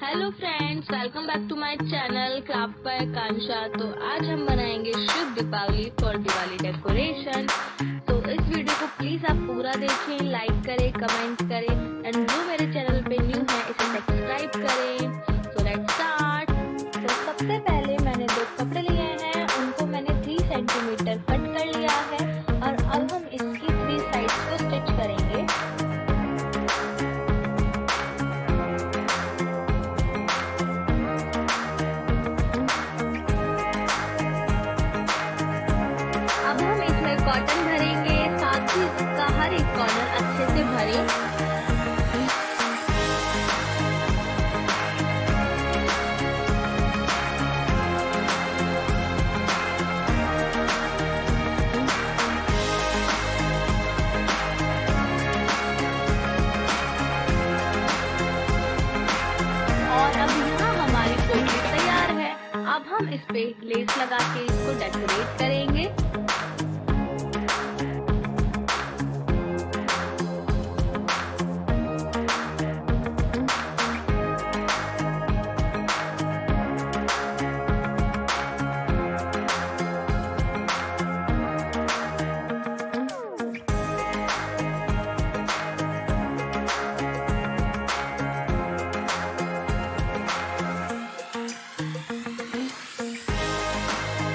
Hello friends, welcome back to my channel क्राफ्टबायकांशा। तो आज हम बनाएंगे शुभ दीपावली फॉर दिवाली डेकोरेशन। तो इस वीडियो को प्लीज आप पूरा देखें, लाइक करें, कमेंट करें एंड जो मेरे चैनल पे न्यू है इसे सब्सक्राइब करें। So let's start. तो सबसे पहले मैंने 2 कपड़े लिए हैं, उनको मैंने 3 सेंटीमीटर कट कर लिया है और अब हम इसकी 3 साइड्स को स्टिच करेंगे। अब हम इसमें कॉटन भरेंगे, साथ ही इसका हर एक कॉर्नर अच्छे से भरें। और अब यहाँ हमारी पोटली तैयार है। अब हम इस पे लेस लगा के इसको डेकोरेट करेंगे।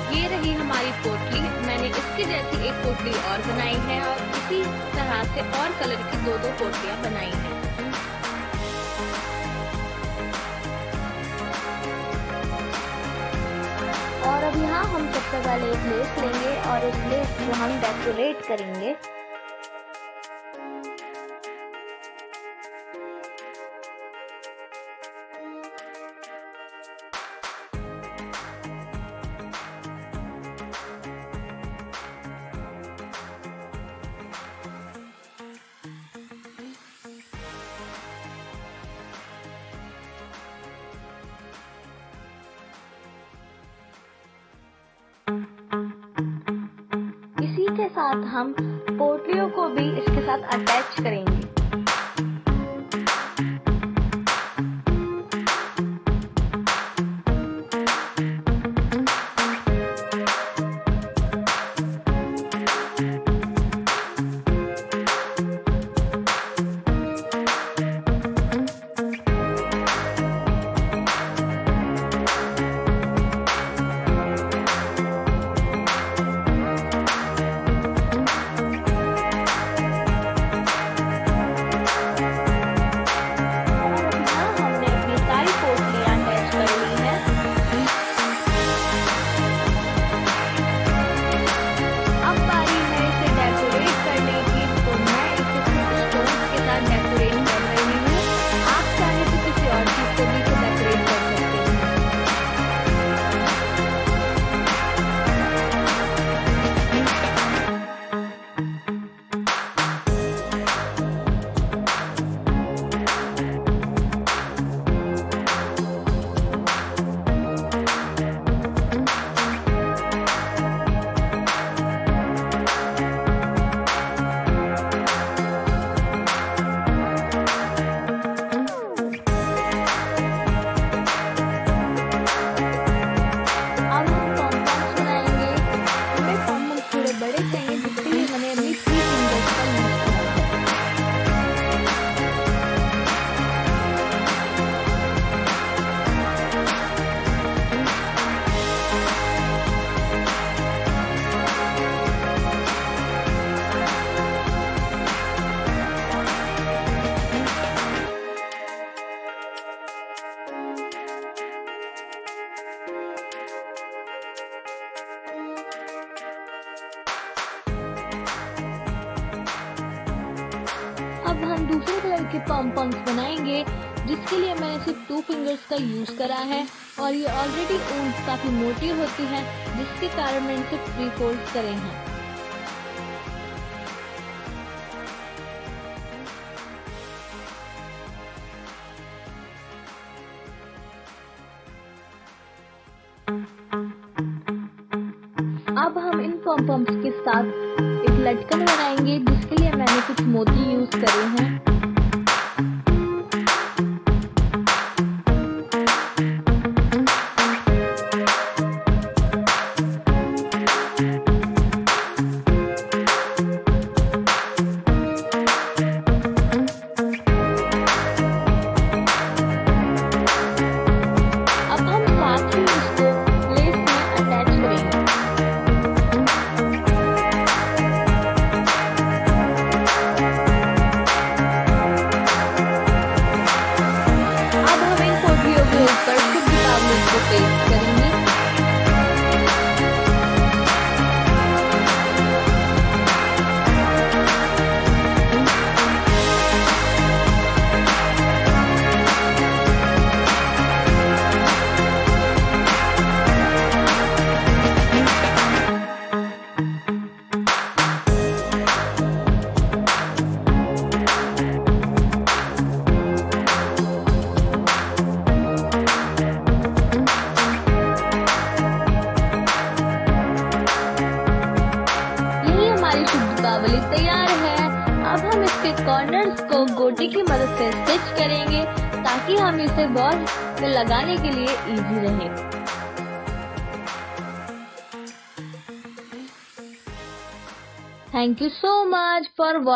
ये रही हमारी पोटली। मैंने इसके जैसी एक पोटली और बनाई है और इसी तरह से और कलर की 2 पोटलियां बनाई हैं। और अब यहाँ हम सबसे पहले एक लेस लेंगे और इस लेस को हम डेकोरेट करेंगे। इसी के साथ हम पोटलियों को भी इसके साथ अटैच करेंगे। अब हम दूसरे कलर के पॉम्पॉम्स बनाएंगे, जिसके लिए मैंने सिर्फ 2 फिंगर्स का यूज करा है और ये ऑलरेडी ऊन काफी मोटी होती है, जिसके कारण मैंने सिर्फ 3 फोल्ड करे हैं। अब हम इन पॉम्पॉम्स के साथ एक लटकन बनाएंगे, जिसके लिए मैंने कुछ मोती यूज करे हैं। इसको पेस्ट करेंगे। शुभ दीपावली तैयार है। अब हम इसके कॉर्नर्स को गोटी की मदद से स्टिच करेंगे ताकि हम इसे वॉल पे लगाने के लिए इजी रहे। Thank you so much for